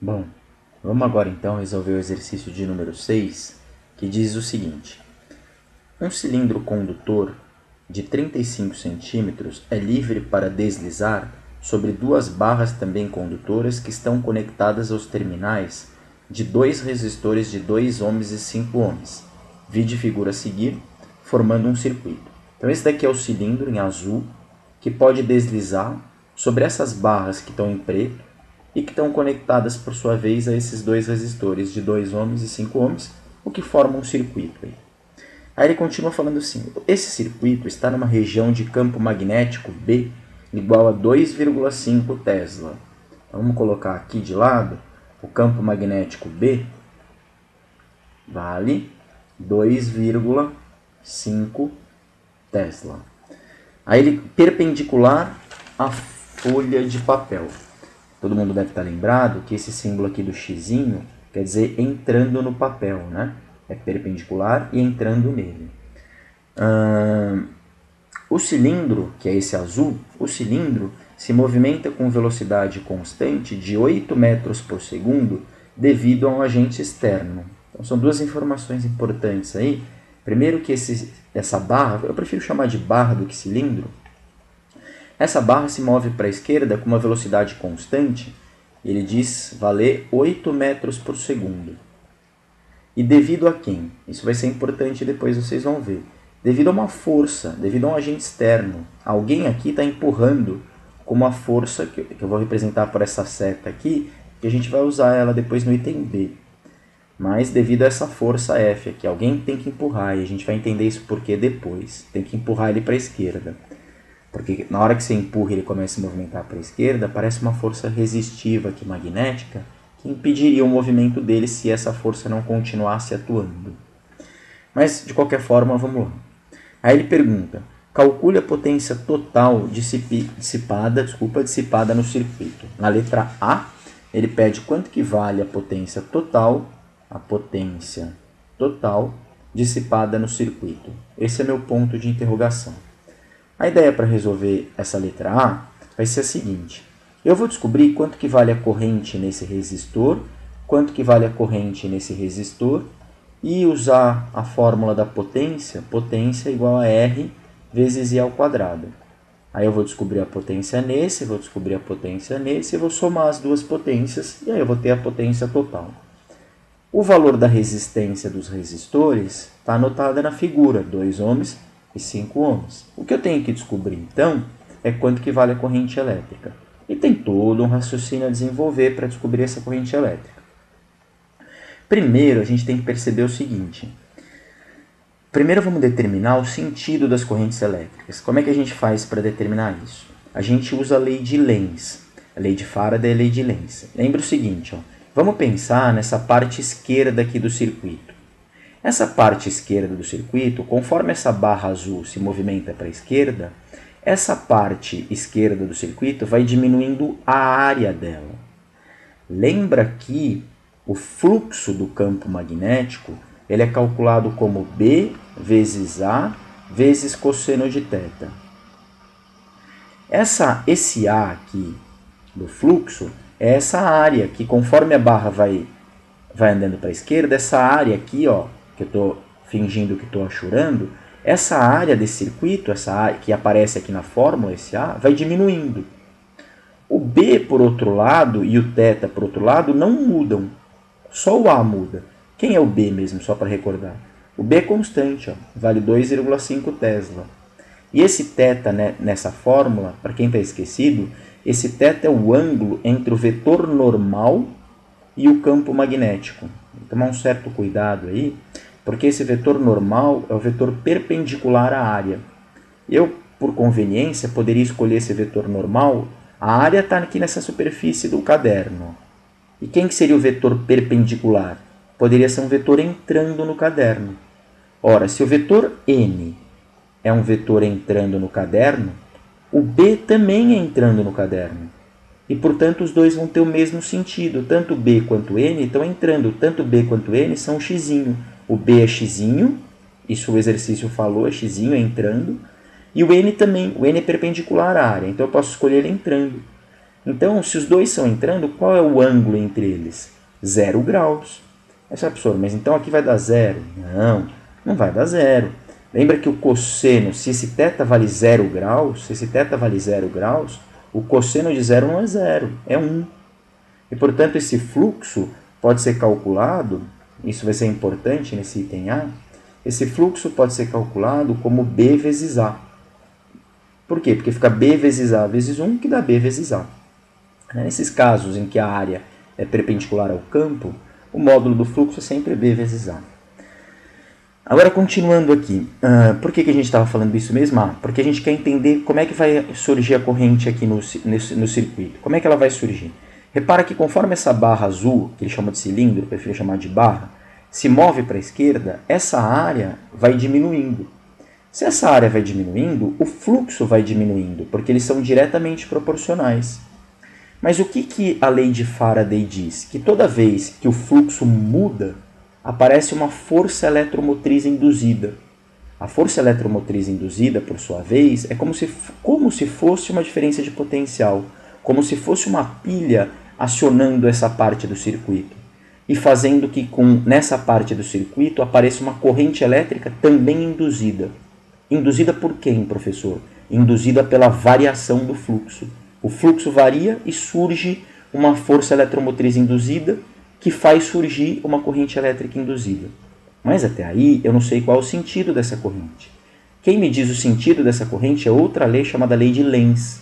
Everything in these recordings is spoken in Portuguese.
Bom, vamos agora então resolver o exercício de número 6, que diz o seguinte. Um cilindro condutor de 35 centímetros é livre para deslizar sobre duas barras também condutoras que estão conectadas aos terminais de dois resistores de 2 ohms e 5 ohms. Vide figura a seguir, formando um circuito. Então esse daqui é o cilindro em azul, que pode deslizar sobre essas barras que estão em preto e que estão conectadas por sua vez a esses dois resistores de 2 ohms e 5 ohms, o que forma um circuito. Aí ele continua falando assim, esse circuito está numa região de campo magnético B igual a 2,5 Tesla. Então, vamos colocar aqui de lado o campo magnético B vale 2,5 Tesla. Aí ele perpendicular à folha de papel. Todo mundo deve estar lembrado que esse símbolo aqui do xizinho quer dizer entrando no papel, né? É perpendicular e entrando nele. O cilindro, que é esse azul, o cilindro se movimenta com velocidade constante de 8 metros por segundo devido a um agente externo. Então, são duas informações importantes aí. Primeiro que essa barra, eu prefiro chamar de barra do que cilindro, essa barra se move para a esquerda com uma velocidade constante, ele diz valer 8 metros por segundo. E devido a quem? Isso vai ser importante depois, vocês vão ver. Devido a uma força, devido a um agente externo. Alguém aqui está empurrando com uma força, que eu vou representar por essa seta aqui, que a gente vai usar ela depois no item B. Mas devido a essa força F aqui, alguém tem que empurrar, e a gente vai entender isso porque depois. Tem que empurrar ele para a esquerda. Porque na hora que você empurra ele começa a se movimentar para a esquerda, parece uma força resistiva aqui, magnética, que impediria o movimento dele se essa força não continuasse atuando. Mas, de qualquer forma, vamos lá. Aí ele pergunta, calcule a potência total dissipada no circuito. Na letra A, ele pede quanto que vale a potência total dissipada no circuito. Esse é meu ponto de interrogação. A ideia para resolver essa letra A vai ser a seguinte. Eu vou descobrir quanto que vale a corrente nesse resistor, quanto que vale a corrente nesse resistor, e usar a fórmula da potência, potência igual a R vezes I ao quadrado. Aí eu vou descobrir a potência nesse, vou descobrir a potência nesse, e vou somar as duas potências, e aí eu vou ter a potência total. O valor da resistência dos resistores está anotado na figura, 2 ohms e 5 ohms. O que eu tenho que descobrir, então, é quanto que vale a corrente elétrica. E tem todo um raciocínio a desenvolver para descobrir essa corrente elétrica. Primeiro, a gente tem que perceber o seguinte. Primeiro, vamos determinar o sentido das correntes elétricas. Como é que a gente faz para determinar isso? A gente usa a lei de Lenz. A lei de Faraday e a lei de Lenz. Lembra o seguinte, ó. Vamos pensar nessa parte esquerda aqui do circuito. Essa parte esquerda do circuito, conforme essa barra azul se movimenta para a esquerda, essa parte esquerda do circuito vai diminuindo a área dela. Lembra que o fluxo do campo magnético ele é calculado como B vezes A vezes cosseno de θ. Esse A aqui do fluxo é essa área que, conforme a barra vai andando para a esquerda, essa área aqui, ó, que eu estou fingindo que estou achurando, essa área desse circuito, essa área que aparece aqui na fórmula, esse A, vai diminuindo. O B, por outro lado, e o θ, por outro lado, não mudam. Só o A muda. Quem é o B mesmo, só para recordar? O B é constante, ó, vale 2,5 Tesla. E esse θ, né, nessa fórmula, para quem está esquecido, esse θ é o ângulo entre o vetor normal e o campo magnético. Tem que tomar um certo cuidado aí, porque esse vetor normal é o vetor perpendicular à área. Eu, por conveniência, poderia escolher esse vetor normal. A área está aqui nessa superfície do caderno. E quem que seria o vetor perpendicular? Poderia ser um vetor entrando no caderno. Ora, se o vetor N é um vetor entrando no caderno, o B também é entrando no caderno. E, portanto, os dois vão ter o mesmo sentido. Tanto B quanto N estão entrando. Tanto B quanto N são xizinho. O B é xizinho, isso o exercício falou, é xizinho, é entrando. E o N também. O N é perpendicular à área, então eu posso escolher ele entrando. Então, se os dois estão entrando, qual é o ângulo entre eles? 0 graus. Aí você vai, professor, mas então aqui vai dar 0. Não, não vai dar 0. Lembra que o cosseno, se esse θ vale 0 graus, o cosseno de 0 não é 0, é 1. E, portanto, esse fluxo pode ser calculado, isso vai ser importante nesse item A, esse fluxo pode ser calculado como B vezes A. Por quê? Porque fica B vezes A vezes 1, que dá B vezes A. Nesses casos em que a área é perpendicular ao campo, o módulo do fluxo é sempre B vezes A. Agora, continuando aqui, por que a gente estava falando isso mesmo? Porque a gente quer entender como é que vai surgir a corrente aqui no circuito. Como é que ela vai surgir? Repara que conforme essa barra azul, que ele chama de cilindro, eu prefiro chamar de barra, se move para a esquerda, essa área vai diminuindo. Se essa área vai diminuindo, o fluxo vai diminuindo, porque eles são diretamente proporcionais. Mas o que a lei de Faraday diz? Que toda vez que o fluxo muda, aparece uma força eletromotriz induzida. A força eletromotriz induzida, por sua vez, é como se fosse uma diferença de potencial, como se fosse uma pilha acionando essa parte do circuito e fazendo que nessa parte do circuito apareça uma corrente elétrica também induzida. Induzida por quem, professor? Induzida pela variação do fluxo. O fluxo varia e surge uma força eletromotriz induzida que faz surgir uma corrente elétrica induzida. Mas até aí eu não sei qual é o sentido dessa corrente. Quem me diz o sentido dessa corrente é outra lei chamada lei de Lenz.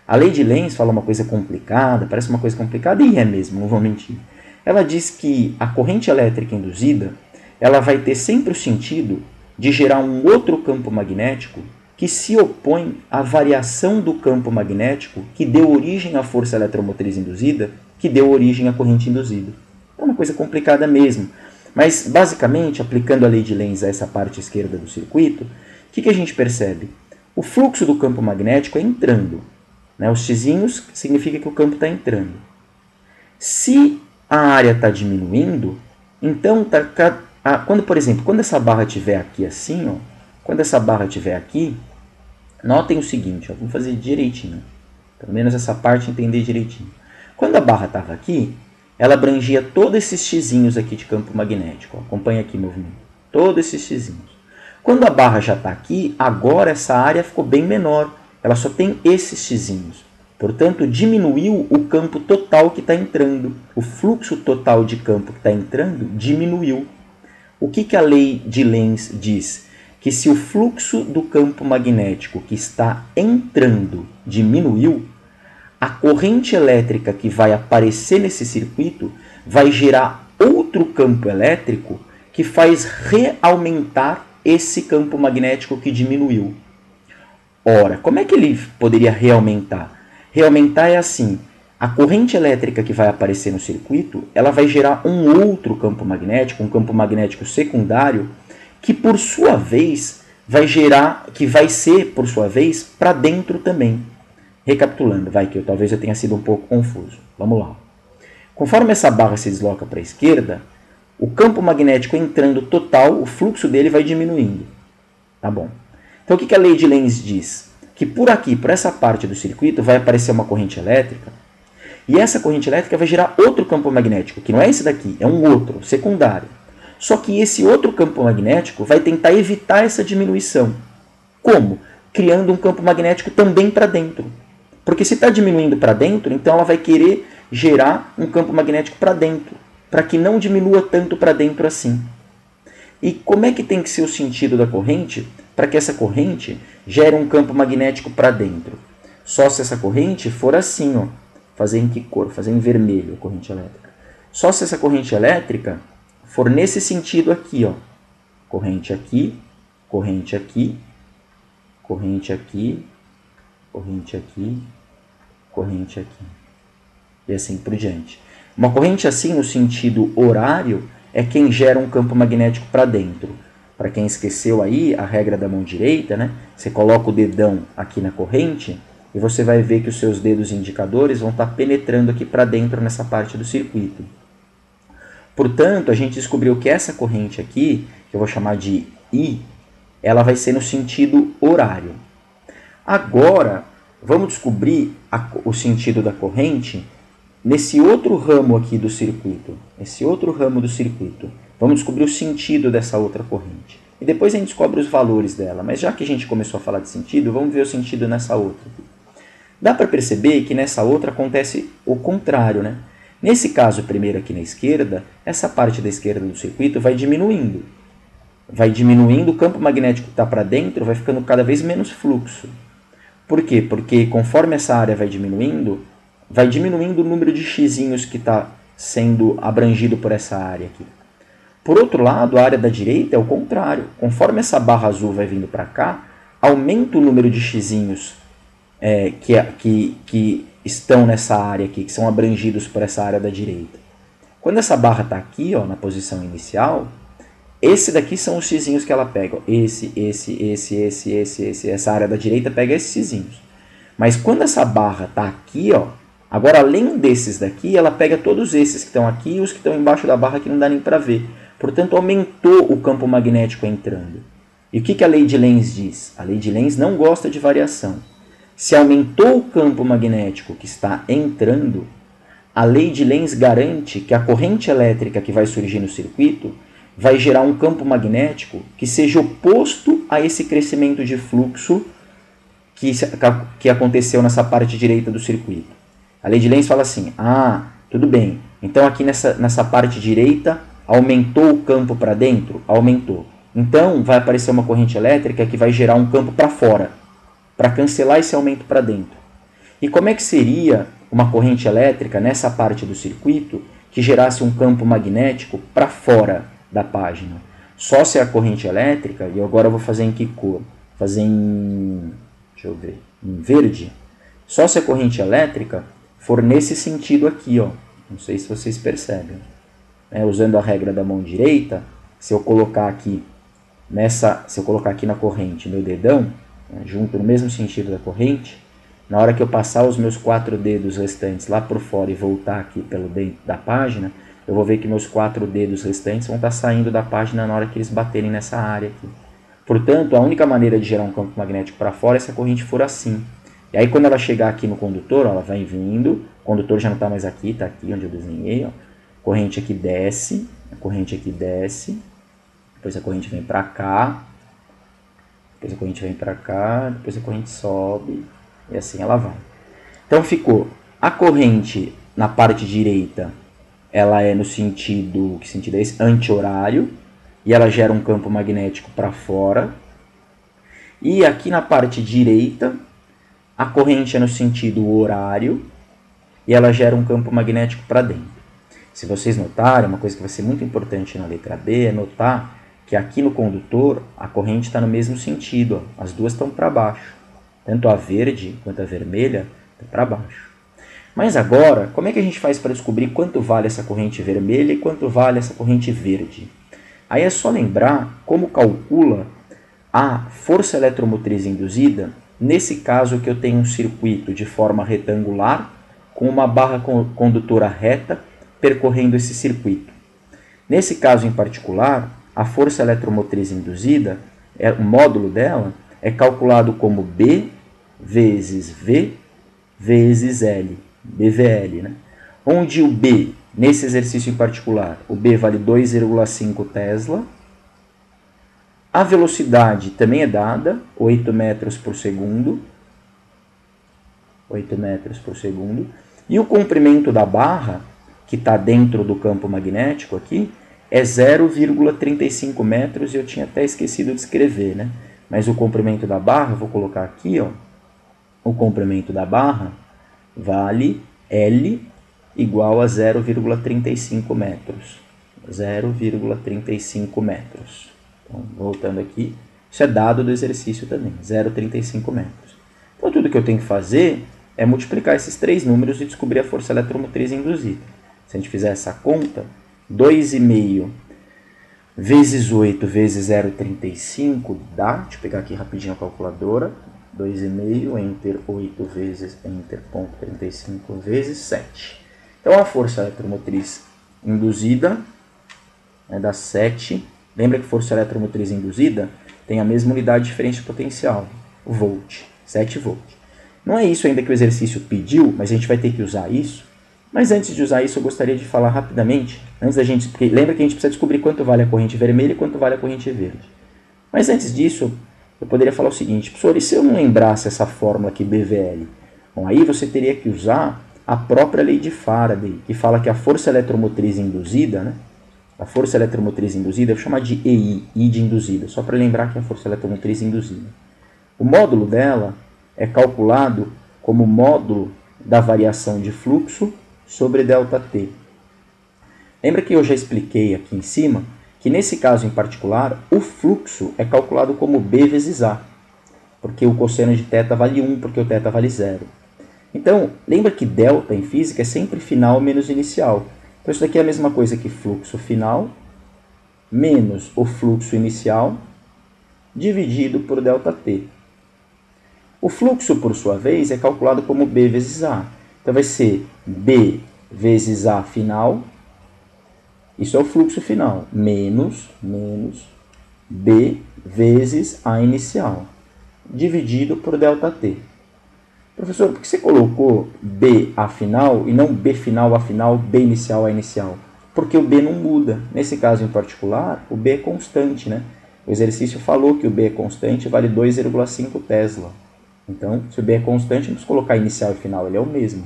A lei de Lenz fala uma coisa complicada, parece uma coisa complicada e é mesmo, não vou mentir. Ela diz que a corrente elétrica induzida ela vai ter sempre o sentido de gerar um outro campo magnético que se opõe à variação do campo magnético que deu origem à força eletromotriz induzida, que deu origem à corrente induzida. É uma coisa complicada mesmo. Mas, basicamente, aplicando a lei de Lenz a essa parte esquerda do circuito, o que a gente percebe? O fluxo do campo magnético é entrando. Os xizinhos significa que o campo está entrando. Se a área está diminuindo, então, por exemplo, quando essa barra estiver aqui assim, quando essa barra estiver aqui, notem o seguinte, vamos fazer direitinho, pelo menos essa parte entender direitinho. Quando a barra estava aqui, ela abrangia todos esses xizinhos aqui de campo magnético. Acompanha aqui o movimento. Todos esses xizinhos. Quando a barra já está aqui, agora essa área ficou bem menor. Ela só tem esses xizinhos. Portanto, diminuiu o campo total que está entrando. O fluxo total de campo que está entrando diminuiu. O que a lei de Lenz diz? Que se o fluxo do campo magnético que está entrando diminuiu, a corrente elétrica que vai aparecer nesse circuito vai gerar outro campo elétrico que faz reaumentar esse campo magnético que diminuiu. Ora, como é que ele poderia reaumentar? Reaumentar é assim, a corrente elétrica que vai aparecer no circuito, ela vai gerar um outro campo magnético, um campo magnético secundário, que por sua vez vai ser, por sua vez, para dentro também. Recapitulando, talvez eu tenha sido um pouco confuso. Vamos lá. Conforme essa barra se desloca para a esquerda, o campo magnético entrando total, o fluxo dele vai diminuindo. Tá bom. Então, o que a lei de Lenz diz? Que por aqui, por essa parte do circuito, vai aparecer uma corrente elétrica, e essa corrente elétrica vai gerar outro campo magnético, que não é esse daqui, é um outro, secundário. Só que esse outro campo magnético vai tentar evitar essa diminuição. Como? Criando um campo magnético também para dentro. Porque se está diminuindo para dentro, então ela vai querer gerar um campo magnético para dentro, para que não diminua tanto para dentro assim. E como é que tem que ser o sentido da corrente para que essa corrente gere um campo magnético para dentro? Só se essa corrente for assim, fazer em que cor? Fazer em vermelho a corrente elétrica. Só se essa corrente elétrica for nesse sentido aqui, corrente aqui, corrente aqui, corrente aqui, corrente aqui, corrente aqui, e assim por diante. Uma corrente assim, no sentido horário, é quem gera um campo magnético para dentro. Para quem esqueceu aí a regra da mão direita, você coloca o dedão aqui na corrente e você vai ver que os seus dedos indicadores vão estar penetrando aqui para dentro nessa parte do circuito. Portanto, a gente descobriu que essa corrente aqui, que eu vou chamar de I, ela vai ser no sentido horário. Agora, vamos descobrir o sentido da corrente nesse outro ramo aqui do circuito. Vamos descobrir o sentido dessa outra corrente. E depois a gente descobre os valores dela. Mas já que a gente começou a falar de sentido, vamos ver o sentido nessa outra. Dá para perceber que nessa outra acontece o contrário, né? Nesse caso primeiro aqui na esquerda, essa parte da esquerda do circuito vai diminuindo. Vai diminuindo, o campo magnético que está para dentro vai ficando cada vez menos fluxo. Por quê? Porque conforme essa área vai diminuindo o número de xizinhos que está sendo abrangido por essa área aqui. Por outro lado, a área da direita é o contrário. Conforme essa barra azul vai vindo para cá, aumenta o número de xizinhos que estão nessa área aqui, que são abrangidos por essa área da direita. Quando essa barra está aqui, ó, na posição inicial, esse daqui são os xizinhos que ela pega. Essa área da direita pega esses xizinhos. Mas quando essa barra está aqui, ó, agora além desses daqui, ela pega todos esses que estão aqui e os que estão embaixo da barra que não dá nem para ver. Portanto, aumentou o campo magnético entrando. E o que a lei de Lenz diz? A lei de Lenz não gosta de variação. Se aumentou o campo magnético que está entrando, a lei de Lenz garante que a corrente elétrica que vai surgir no circuito vai gerar um campo magnético que seja oposto a esse crescimento de fluxo que aconteceu nessa parte direita do circuito. A lei de Lenz fala assim, tudo bem, então aqui nessa parte direita aumentou o campo para dentro? Aumentou. Então vai aparecer uma corrente elétrica que vai gerar um campo para fora, para cancelar esse aumento para dentro. E como é que seria uma corrente elétrica nessa parte do circuito que gerasse um campo magnético para fora da página? Só se a corrente elétrica, e agora eu vou fazer em que cor? Fazer em verde. Só se a corrente elétrica for nesse sentido aqui, ó. Não sei se vocês percebem. Usando a regra da mão direita, se eu colocar aqui na corrente meu dedão, junto no mesmo sentido da corrente, na hora que eu passar os meus 4 dedos restantes lá por fora e voltar aqui pelo dentro da página, eu vou ver que meus 4 dedos restantes vão estar saindo da página na hora que eles baterem nessa área aqui. Portanto, a única maneira de gerar um campo magnético para fora é se a corrente for assim. E aí quando ela chegar aqui no condutor, ela vai vindo, o condutor já não está mais aqui, está aqui onde eu desenhei, ó. A corrente aqui desce, depois a corrente vem para cá, depois a corrente vem para cá, depois a corrente sobe, e assim ela vai. Então ficou, a corrente na parte direita, ela é no sentido, que sentido é esse? Anti-horário, e ela gera um campo magnético para fora. E aqui na parte direita, a corrente é no sentido horário, e ela gera um campo magnético para dentro. Se vocês notarem, uma coisa que vai ser muito importante na letra B é notar que aqui no condutor a corrente está no mesmo sentido, ó. As duas estão para baixo. Tanto a verde quanto a vermelha estão para baixo. Mas agora, como é que a gente faz para descobrir quanto vale essa corrente vermelha e quanto vale essa corrente verde? Aí é só lembrar como calcula a força eletromotriz induzida, nesse caso que eu tenho um circuito de forma retangular, com uma barra condutora reta percorrendo esse circuito. Nesse caso em particular, a força eletromotriz induzida, o módulo dela, é calculado como B vezes V vezes L, BVL, né? Onde o B, nesse exercício em particular, o B vale 2,5 Tesla. A velocidade também é dada, 8 metros por segundo. 8 metros por segundo. E o comprimento da barra, que está dentro do campo magnético aqui, é 0,35 metros, e eu tinha até esquecido de escrever, né? Mas o comprimento da barra, vou colocar aqui, ó. O comprimento da barra vale L igual a 0,35 metros. 0,35 metros. Então, voltando aqui, isso é dado do exercício também, 0,35 metros. Então, tudo que eu tenho que fazer é multiplicar esses 3 números e descobrir a força eletromotriz induzida. Se a gente fizer essa conta, 2,5 vezes 8 vezes 0,35 dá, deixa eu pegar aqui rapidinho a calculadora, 2,5 enter 8 vezes enter ponto 35 vezes 7. Então a força eletromotriz induzida dá 7. Lembra que força eletromotriz induzida tem a mesma unidade de diferença de potencial, o volt, 7 volt. Não é isso ainda que o exercício pediu, mas a gente vai ter que usar isso. Mas antes de usar isso, eu gostaria de falar rapidamente, antes da gente, porque lembra que a gente precisa descobrir quanto vale a corrente vermelha e quanto vale a corrente verde. Mas antes disso, eu poderia falar o seguinte, professor, e se eu não lembrasse essa fórmula aqui, BVL? Bom, aí você teria que usar a própria lei de Faraday, que fala que a força eletromotriz induzida, né? A força eletromotriz induzida, eu vou chamar de EI, I de induzida, só para lembrar que é a força eletromotriz induzida. O módulo dela é calculado como módulo da variação de fluxo sobre ΔT. Lembra que eu já expliquei aqui em cima que nesse caso em particular o fluxo é calculado como B vezes A, porque o cosseno de θ vale 1, porque o θ vale 0. Então, lembra que delta em física é sempre final menos inicial. Então isso daqui é a mesma coisa que fluxo final menos o fluxo inicial dividido por ΔT. O fluxo, por sua vez, é calculado como B vezes A. Então vai ser B vezes A final, isso é o fluxo final, menos B vezes A inicial, dividido por ΔT. Professor, por que você colocou B A final e não B final A final, B inicial A inicial? Porque o B não muda. Nesse caso em particular, o B é constante, né? O exercício falou que o B é constante, vale 2,5 Tesla. Então, se o B é constante, não precisa colocar inicial e final, ele é o mesmo.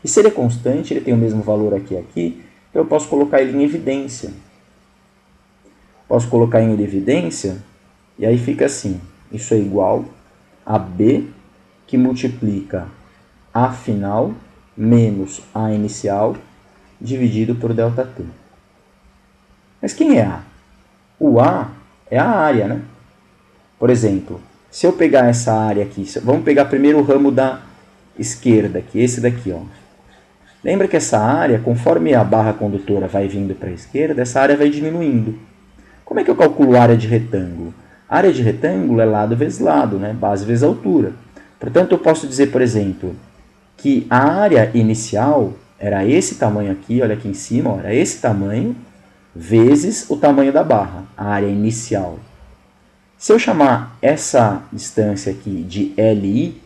E se ele é constante, ele tem o mesmo valor aqui e aqui, então eu posso colocar ele em evidência. Posso colocar em evidência, e aí fica assim, isso é igual a B que multiplica A final menos A inicial dividido por ΔT. Mas quem é A? O A é a área, né? Por exemplo, se eu pegar essa área aqui, vamos pegar primeiro o ramo da esquerda, que é esse daqui, ó. Lembra que essa área, conforme a barra condutora vai vindo para a esquerda, essa área vai diminuindo. Como é que eu calculo a área de retângulo? A área de retângulo é lado vezes lado, né? Base vezes altura. Portanto, eu posso dizer, por exemplo, que a área inicial era esse tamanho aqui, olha aqui em cima, ó, era esse tamanho, vezes o tamanho da barra, a área inicial. Se eu chamar essa distância aqui de LI,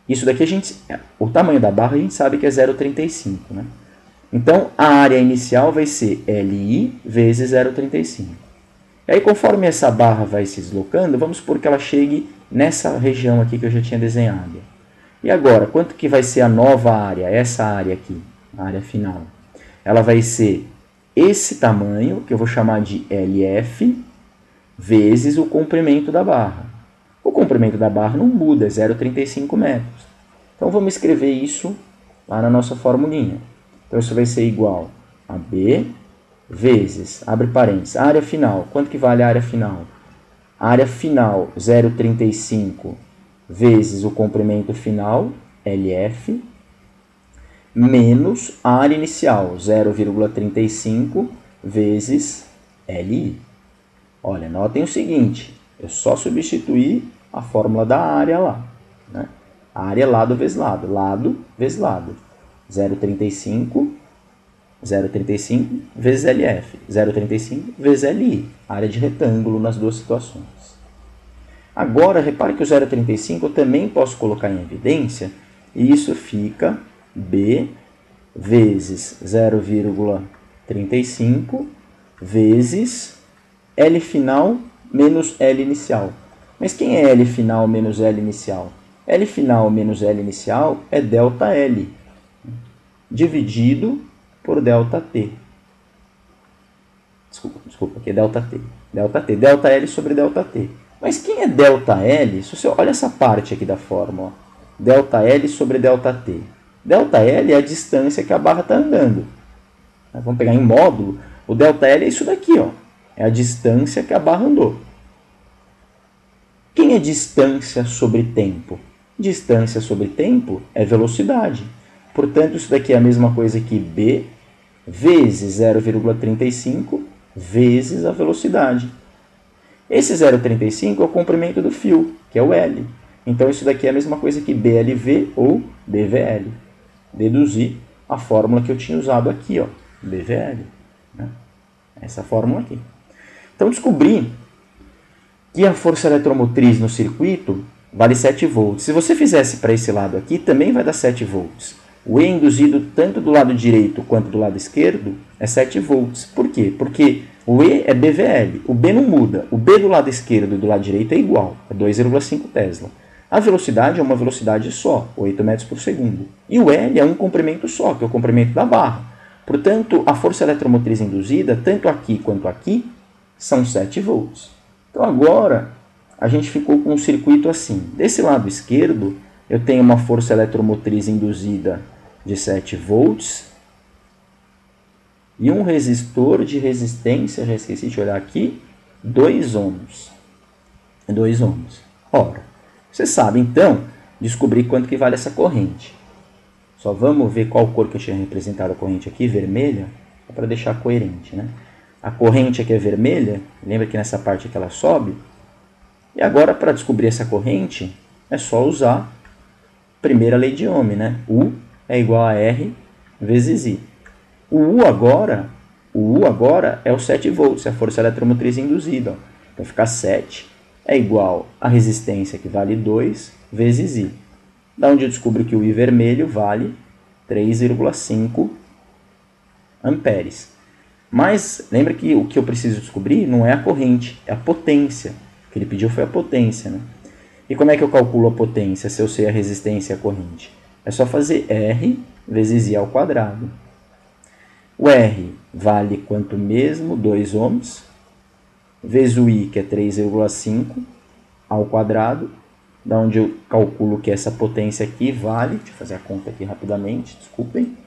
isso daqui o tamanho da barra a gente sabe que é 0,35, né? Então, a área inicial vai ser LI vezes 0,35. E aí, conforme essa barra vai se deslocando, vamos supor que ela chegue nessa região aqui que eu já tinha desenhado. E agora, quanto que vai ser a nova área, essa área aqui, a área final? Ela vai ser esse tamanho, que eu vou chamar de LF, vezes o comprimento da barra. O comprimento da barra não muda, é 0,35 metros. Então, vamos escrever isso lá na nossa formulinha. Então, isso vai ser igual a B vezes, abre parênteses, a área final. Quanto que vale a área final? A área final, 0,35 vezes o comprimento final, LF, menos a área inicial, 0,35 vezes LI. Olha, notem o seguinte, eu só substituir a fórmula da área lá, né? A área é lado vezes lado vezes lado. 0,35 vezes LF, 0,35 vezes LI, área de retângulo nas duas situações. Agora, repare que o 0,35 eu também posso colocar em evidência, e isso fica B vezes 0,35 vezes L final menos L inicial. Mas quem é L final menos L inicial? L final menos L inicial é ΔL, dividido por ΔT. Desculpa, aqui é ΔT. ΔL sobre ΔT. Mas quem é ΔL? Se você olha essa parte aqui da fórmula, ΔL sobre ΔT. ΔL é a distância que a barra está andando. Vamos pegar em módulo, o ΔL é isso daqui, ó. É a distância que a barra andou. Quem é distância sobre tempo? Distância sobre tempo é velocidade. Portanto, isso daqui é a mesma coisa que B vezes 0,35 vezes a velocidade. Esse 0,35 é o comprimento do fio, que é o L. Então, isso daqui é a mesma coisa que BLV ou BVL. Deduzir a fórmula que eu tinha usado aqui, ó, BVL. Né? Essa fórmula aqui. Então, descobri que a força eletromotriz no circuito vale 7 volts. Se você fizesse para esse lado aqui, também vai dar 7 volts. O E induzido tanto do lado direito quanto do lado esquerdo é 7 volts. Por quê? Porque o E é BVL, o B não muda. O B do lado esquerdo e do lado direito é igual, é 2,5 Tesla. A velocidade é uma velocidade só, 8 metros por segundo. E o L é um comprimento só, que é o comprimento da barra. Portanto, a força eletromotriz induzida, tanto aqui quanto aqui, são 7 volts. Então agora, a gente ficou com um circuito assim. Desse lado esquerdo, eu tenho uma força eletromotriz induzida de 7 volts e um resistor de resistência, já esqueci de olhar aqui, 2 ohms. 2 ohms. Ora, você sabe então descobrir quanto que vale essa corrente. Só vamos ver qual cor que eu tinha representado a corrente aqui, vermelha, para deixar coerente, né? A corrente aqui é vermelha, lembra que nessa parte aqui ela sobe? E agora, para descobrir essa corrente, é só usar a primeira lei de Ohm, né? U é igual a R vezes I. O U agora é o 7 volts, é a força eletromotriz induzida. Ó. Então, fica 7 é igual a resistência, que vale 2, vezes I. Da onde eu descubro que o I vermelho vale 3,5 amperes. Mas lembra que o que eu preciso descobrir não é a corrente, é a potência. O que ele pediu foi a potência, né? E como é que eu calculo a potência se eu sei a resistência e a corrente? É só fazer R vezes I ao quadrado. O R vale quanto mesmo? 2 ohms, vezes o I, que é 3,5 ao quadrado, da onde eu calculo que essa potência aqui vale, deixa eu fazer a conta aqui rapidamente, desculpem,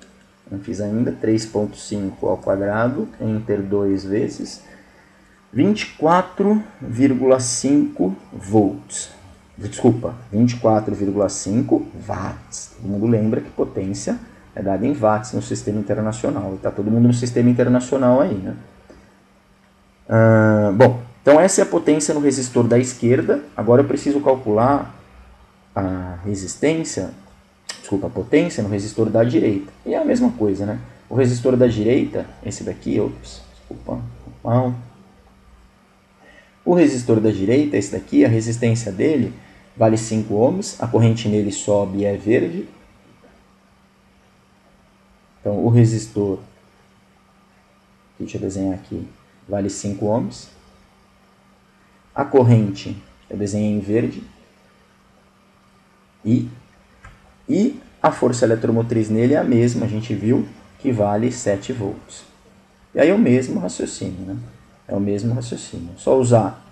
não fiz ainda, 3,5 ao quadrado, entre 2 vezes 24,5 volts. Desculpa, 24,5 watts. Todo mundo lembra que potência é dada em watts no sistema internacional. Está todo mundo no sistema internacional aí, né? Bom, então essa é a potência no resistor da esquerda. Agora eu preciso calcular a potência no resistor da direita. E é a mesma coisa, né? O resistor da direita, esse daqui, o resistor da direita, esse daqui, a resistência dele vale 5 ohms, a corrente nele sobe e é verde. Então, o resistor, deixa eu desenhar aqui, vale 5 ohms. A corrente, eu desenhei em verde. E a força eletromotriz nele é a mesma, a gente viu, que vale 7 volts. E aí é o mesmo raciocínio, né? É o mesmo raciocínio. Só usar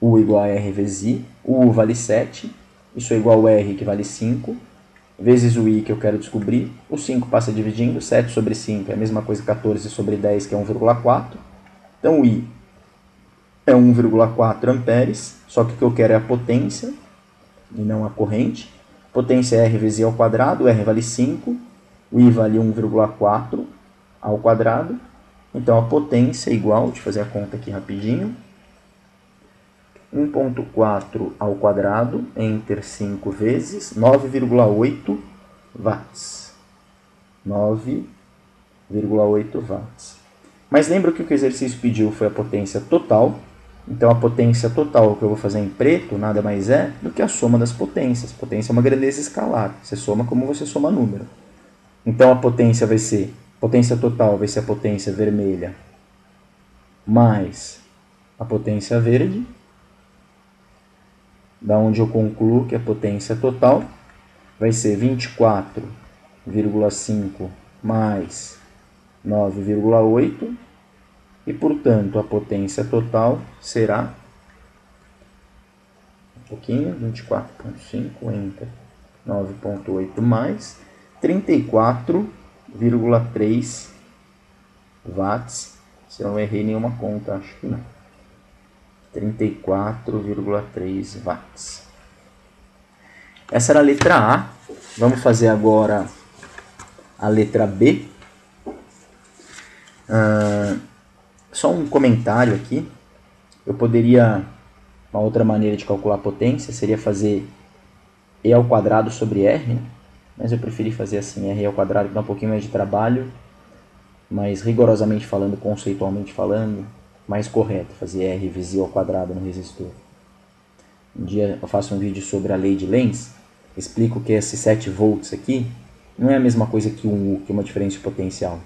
U igual a R vezes I. O U vale 7. Isso é igual ao R, que vale 5. Vezes o I, que eu quero descobrir. O 5 passa dividindo. 7 sobre 5 é a mesma coisa que 14 sobre 10, que é 1,4. Então o I é 1,4 amperes. Só que o que eu quero é a potência e não a corrente. Potência é R vezes I ao quadrado. R vale 5. O I vale 1,4 ao quadrado. Então, a potência é igual, deixa eu fazer a conta aqui rapidinho, 1,4 ao quadrado entre 5 vezes 9,8 watts. 9,8 watts. Mas lembra que o que o exercício pediu foi a potência total. Então, a potência total que eu vou fazer em preto nada mais é do que a soma das potências. Potência é uma grandeza escalar. Você soma como você soma número. Então, a potência vai ser... Potência total vai ser a potência vermelha mais a potência verde, da onde eu concluo que a potência total vai ser 24,5 mais 9,8 e, portanto, a potência total será 24,5 entre 9,8 mais 34,3 watts. Se eu não errei nenhuma conta, acho que não. 34,3 watts. Essa era a letra A. Vamos fazer agora a letra B. Só um comentário aqui. Eu poderia... Uma outra maneira de calcular a potência seria fazer E ao quadrado sobre R, né? Mas eu preferi fazer assim, R ao quadrado, que dá um pouquinho mais de trabalho, mas rigorosamente falando, conceitualmente falando, mais correto, fazer R vezes I ao quadrado no resistor. Um dia eu faço um vídeo sobre a lei de Lenz, explico que esses 7 volts aqui não é a mesma coisa que um U, que é uma diferença de potencial.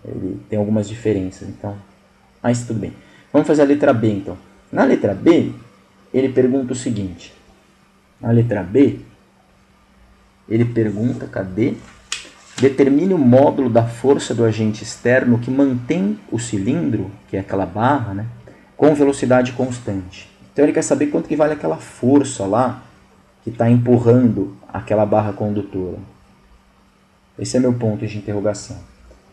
Ele tem algumas diferenças, então... Mas tudo bem. Vamos fazer a letra B, então. Na letra B, ele pergunta o seguinte. Na letra B, ele pergunta, cadê? Determine o módulo da força do agente externo que mantém o cilindro, que é aquela barra, né, com velocidade constante. Então ele quer saber quanto que vale aquela força lá que está empurrando aquela barra condutora. Esse é meu ponto de interrogação.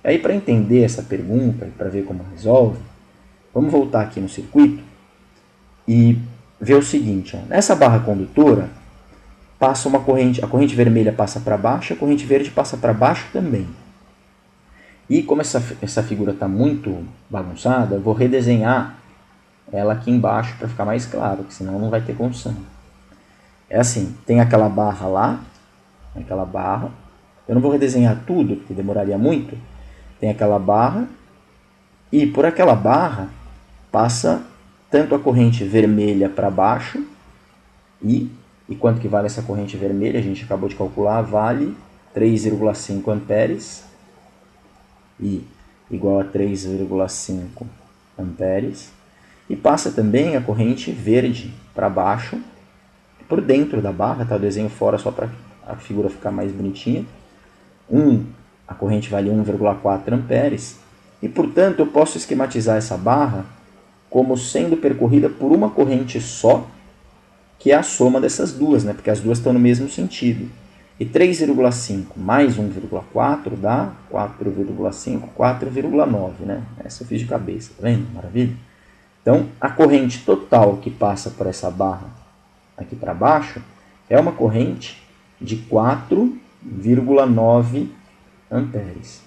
E aí, para entender essa pergunta, para ver como resolve, vamos voltar aqui no circuito e ver o seguinte. Ó. Nessa barra condutora, passa uma corrente, a corrente vermelha passa para baixo, a corrente verde passa para baixo também. E como essa figura está muito bagunçada, eu vou redesenhar ela aqui embaixo para ficar mais claro, porque senão não vai ter condição. É assim, tem aquela barra lá, aquela barra. Eu não vou redesenhar tudo, porque demoraria muito. Tem aquela barra, e por aquela barra passa tanto a corrente vermelha para baixo, e quanto que vale essa corrente vermelha? A gente acabou de calcular, vale 3,5 amperes, e igual a 3,5 amperes. E passa também a corrente verde para baixo, por dentro da barra, tá? O desenho fora só para a figura ficar mais bonitinha. A corrente vale 1,4 amperes, e portanto eu posso esquematizar essa barra como sendo percorrida por uma corrente só, que é a soma dessas duas, né? Porque as duas estão no mesmo sentido. E 3,5 mais 1,4 dá 4,5, 4,9, né? Essa eu fiz de cabeça, tá vendo? Maravilha? Então, a corrente total que passa por essa barra aqui para baixo é uma corrente de 4,9 amperes.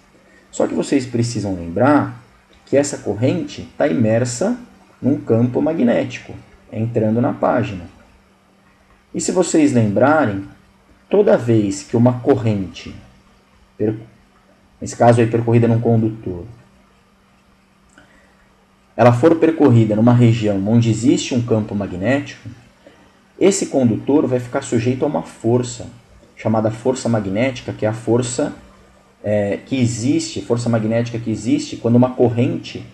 Só que vocês precisam lembrar que essa corrente está imersa num campo magnético, entrando na página. E se vocês lembrarem, toda vez que uma corrente, nesse caso aí percorrida num condutor, ela for percorrida numa região onde existe um campo magnético, esse condutor vai ficar sujeito a uma força, chamada força magnética, que é a força força magnética que existe quando uma corrente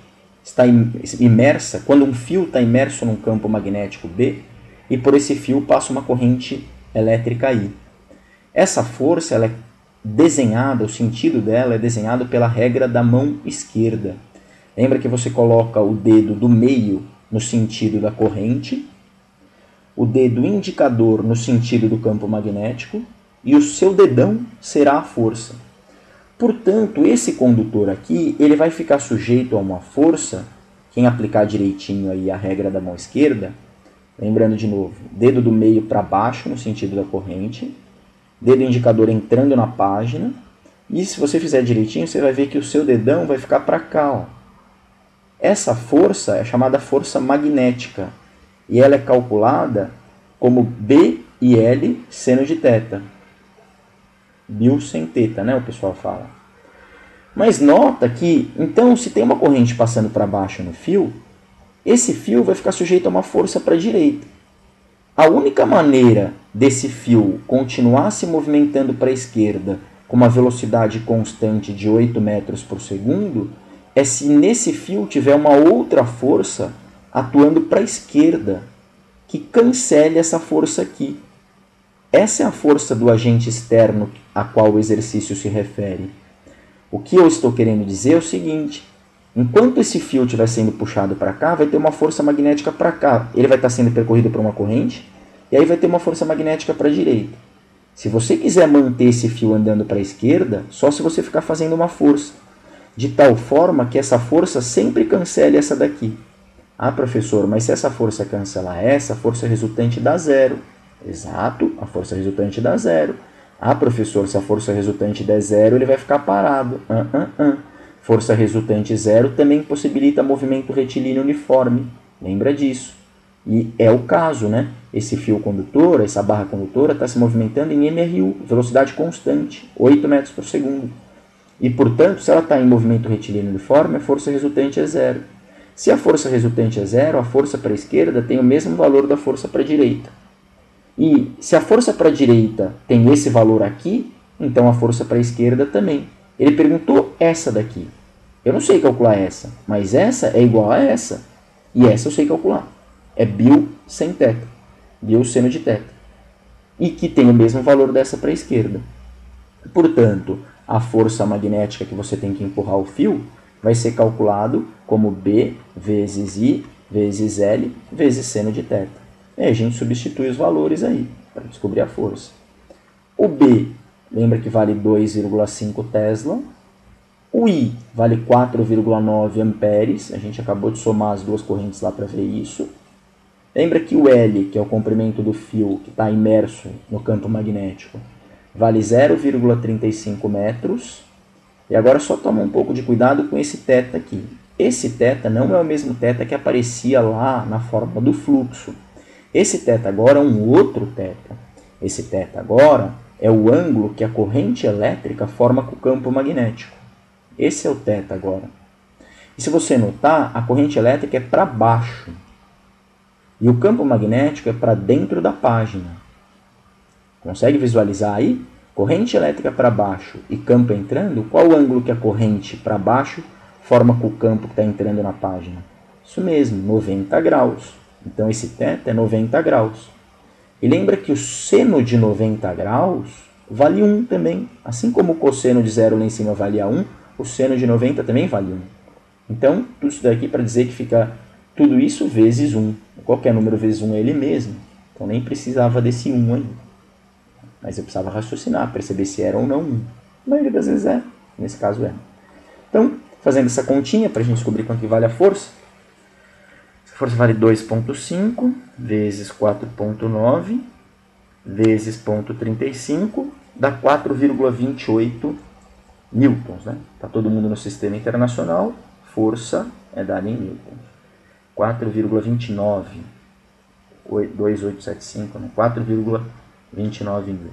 está imersa, quando um fio está imerso num campo magnético B, e por esse fio passa uma corrente elétrica I. Essa força ela é desenhada, o sentido dela é desenhado pela regra da mão esquerda. Lembra que você coloca o dedo do meio no sentido da corrente, o dedo indicador no sentido do campo magnético, e o seu dedão será a força. Portanto, esse condutor aqui ele vai ficar sujeito a uma força, quem aplicar direitinho aí a regra da mão esquerda, lembrando de novo, dedo do meio para baixo no sentido da corrente, dedo indicador entrando na página, e se você fizer direitinho, você vai ver que o seu dedão vai ficar para cá. Ó. Essa força é chamada força magnética, e ela é calculada como B e L seno de θ. Bil sem θ, né? O pessoal fala. Mas nota que, então, se tem uma corrente passando para baixo no fio, esse fio vai ficar sujeito a uma força para a direita. A única maneira desse fio continuar se movimentando para a esquerda com uma velocidade constante de 8 metros por segundo é se nesse fio tiver uma outra força atuando para a esquerda, que cancele essa força aqui. Essa é a força do agente externo a qual o exercício se refere. O que eu estou querendo dizer é o seguinte: enquanto esse fio estiver sendo puxado para cá, vai ter uma força magnética para cá. Ele vai estar sendo percorrido por uma corrente, e aí vai ter uma força magnética para a direita. Se você quiser manter esse fio andando para a esquerda, só se você ficar fazendo uma força, de tal forma que essa força sempre cancele essa daqui. Ah, professor, mas se essa força cancelar essa, a força resultante dá zero. Exato, a força resultante dá zero. Ah, professor, se a força resultante der zero, ele vai ficar parado. Força resultante zero também possibilita movimento retilíneo uniforme. Lembra disso. E é o caso, né? Esse fio condutor, essa barra condutora, está se movimentando em MRU, velocidade constante, 8 metros por segundo. E, portanto, se ela está em movimento retilíneo uniforme, a força resultante é zero. Se a força resultante é 0, a força para a esquerda tem o mesmo valor da força para a direita. E se a força para a direita tem esse valor aqui, então a força para a esquerda também. Ele perguntou essa daqui. Eu não sei calcular essa, mas essa é igual a essa. E essa eu sei calcular. É Bill sem θ. Bill seno de θ. E que tem o mesmo valor dessa para a esquerda. Portanto, a força magnética que você tem que empurrar o fio vai ser calculado como B vezes I vezes L vezes seno de θ. E a gente substitui os valores aí para descobrir a força. O B, lembra que vale 2,5 Tesla. O I vale 4,9 amperes. A gente acabou de somar as duas correntes lá para ver isso. Lembra que o L, que é o comprimento do fio que está imerso no campo magnético, vale 0,35 metros. E agora só toma um pouco de cuidado com esse θ aqui. Esse θ não é o mesmo θ que aparecia lá na fórmula do fluxo. Esse θ agora é um outro θ. Esse θ agora é o ângulo que a corrente elétrica forma com o campo magnético. Esse é o θ agora. E se você notar, a corrente elétrica é para baixo. E o campo magnético é para dentro da página. Consegue visualizar aí? Corrente elétrica para baixo e campo entrando, qual o ângulo que a corrente para baixo forma com o campo que está entrando na página? Isso mesmo, 90 graus. Então esse θ é 90 graus. E lembra que o seno de 90 graus vale 1 também. Assim como o cosseno de 0 lá em cima valia 1, o seno de 90 também vale 1. Então, tudo isso daqui para dizer que fica tudo isso vezes 1. Qualquer número vezes 1 é ele mesmo. Então nem precisava desse 1 aí. Mas eu precisava raciocinar, perceber se era ou não 1. A maioria das vezes é. Nesse caso é. Então, fazendo essa continha para a gente descobrir quanto que vale a força. A força vale 2,5 vezes 4,9 vezes 0,35 dá 4,28 newtons. Né? Tá todo mundo no sistema internacional. Força é dada em newtons. 4,29. 2875, né? 4,29 newtons.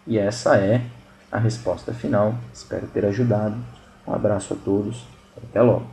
E essa é a resposta final. Espero ter ajudado. Um abraço a todos. Até logo.